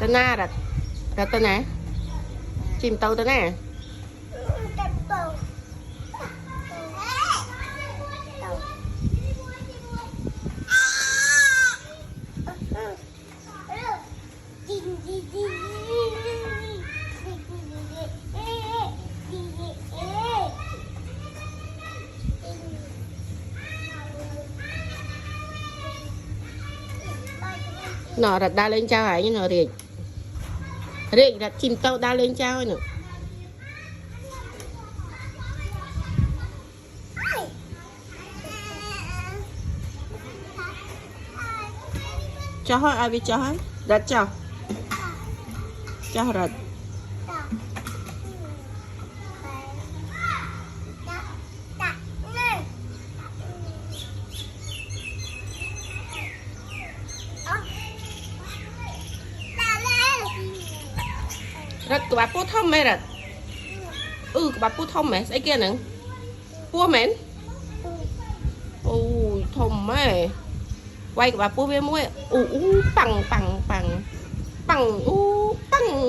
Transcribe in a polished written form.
Tên na đặt đặt tên nè chim tàu tên nè nó đặt đa lên trao ấy như nó riệt riệt đặt chim tàu đa lên trao ấy nữa cho hỏi ai biết cho hỏi đặt cho đặt rất của bà pua thông mày rồi của bà pua thông mày sẽ kia nữa pua mến ôi thông mày quay của bà pua với muối bằng bằng bằng bằng bằng